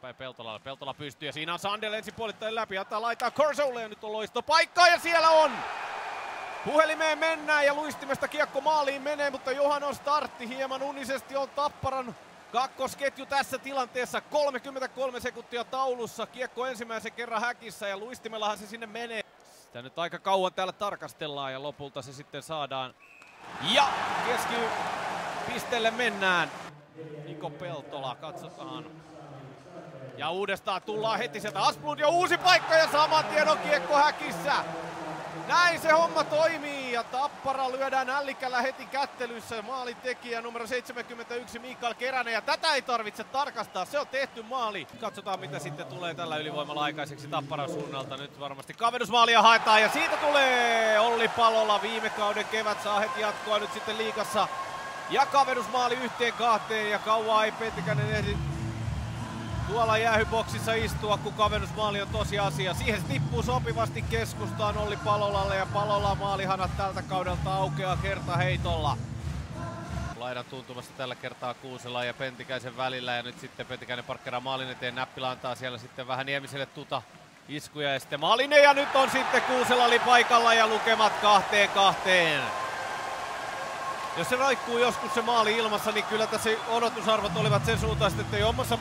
eteenpäin Peltolalle. Peltola pystyy ja siinä on Sandel ensin puolittain läpi. Antaa laitaa Corsolle ja nyt on loistopaikka ja siellä on! Puhelimeen mennään ja luistimesta kiekko maaliin menee, mutta Johanon startti hieman unisesti on Tapparan kakkosketju tässä tilanteessa. 33 sekuntia taulussa. Kiekko ensimmäisen kerran häkissä ja luistimellahan se sinne menee. Sitä nyt aika kauan täällä tarkastellaan ja lopulta se sitten saadaan. Ja keskipisteelle mennään. Niko Peltola, katsotaan. Ja uudestaan tullaan heti sieltä Asplund ja uusi paikka ja saman tien on kiekko häkissä. Näin se homma toimii ja Tappara lyödään ällikällä heti kättelyssä. Maalintekijä numero 71 Mikael Keränen ja tätä ei tarvitse tarkastaa, se on tehty maali. Katsotaan mitä sitten tulee tällä ylivoimalla aikaiseksi Tapparan suunnalta. Nyt varmasti kavennusmaalia haetaan ja siitä tulee Olli Palola. Viime kauden kevät saa heti jatkoa nyt sitten liigassa. Ja kavennusmaali 1-2 ja kauaa ei Pentikäinen ehdi tuolla jäähyboksissa istua, kun kavennusmaali on tosiasia. Siihen se tippuu sopivasti keskustaan Olli Palolalle ja Palola maalihanat tältä kaudelta aukeaa kertaheitolla. Laidan tuntumassa tällä kertaa Kuusela ja Pentikäisen välillä ja nyt sitten Pentikäinen parkkeraa maalin eteen. Näppilä antaa siellä sitten vähän Niemiselle iskuja ja sitten Maalinen ja nyt on sitten Kuusela oli paikalla ja lukemat 2-2. Jos se raikkuu joskus se maali ilmassa, niin kyllä tässä odotusarvot olivat sen suuntaiset, että jommassa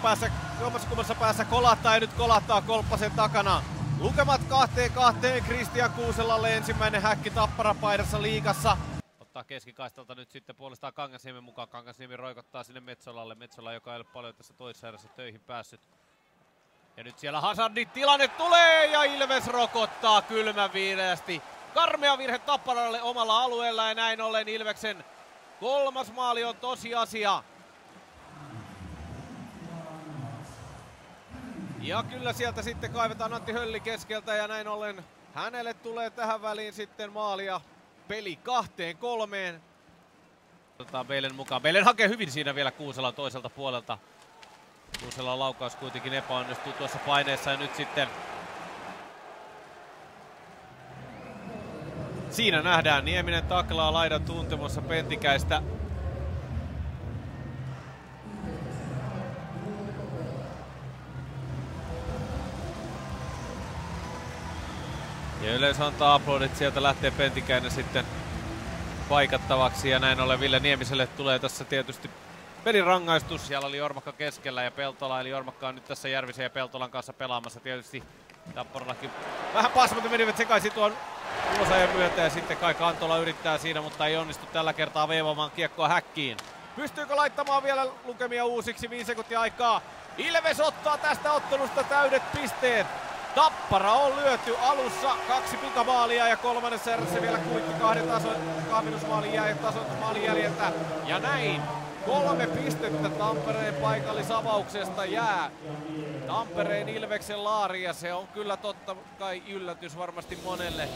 kummassa päässä kolahtaa ja nyt kolahtaa Kolppasen takana. Lukemat 2-2 Kristian Kuuselalle ensimmäinen häkki Tappara paidassa liigassa. Ottaa keskikaistalta nyt sitten puolestaan Kangasniemen mukaan. Kangasniemi roikottaa sinne Metsolalle. Metsola, joka ei ole paljon tässä toisessa erässä töihin päässyt. Ja nyt siellä Hazardin tilanne tulee ja Ilves rokottaa kylmän viileästi. Karmea virhe Tapparalle omalla alueella ja näin ollen Ilveksen kolmas maali on tosiasia. Ja kyllä sieltä sitten kaivetaan Antti Hölli keskeltä ja näin ollen hänelle tulee tähän väliin sitten maalia. Peli 2-3. Otetaan Beilen mukaan. Beilen hakee hyvin siinä vielä Kuuselan toiselta puolelta. Kuuselan laukaus kuitenkin epäonnistuu tuossa paineessa ja nyt sitten siinä nähdään Nieminen taklaa laidan tuntemossa Pentikäistä. Ja yleensä antaa aplodit, sieltä lähtee Pentikäinen sitten paikattavaksi ja näin ollen Ville Niemiselle tulee tässä tietysti pelirangaistus. Siellä oli Jormakka keskellä ja Peltola, eli Jormakka on nyt tässä Järvisen ja Peltolan kanssa pelaamassa tietysti. Tapparallakin vähän pasmat menivät sekaisin tuon ulosajan myötä ja sitten Kai Kantola yrittää siinä, mutta ei onnistu tällä kertaa veivamaan kiekkoa häkkiin. Pystyykö laittamaan vielä lukemia uusiksi? 5 sekuntia aikaa. Ilves ottaa tästä ottelusta täydet pisteet. Tappara on lyöty alussa 2 pikamaalia ja kolmannessa erässä vielä kuitti 2 kavennusmaalin ja tasoitusmaalin jäljeltä. Ja näin 3 pistettä Tampereen paikallisavauksesta jää Tampereen Ilveksen laariin ja se on kyllä totta kai yllätys varmasti monelle.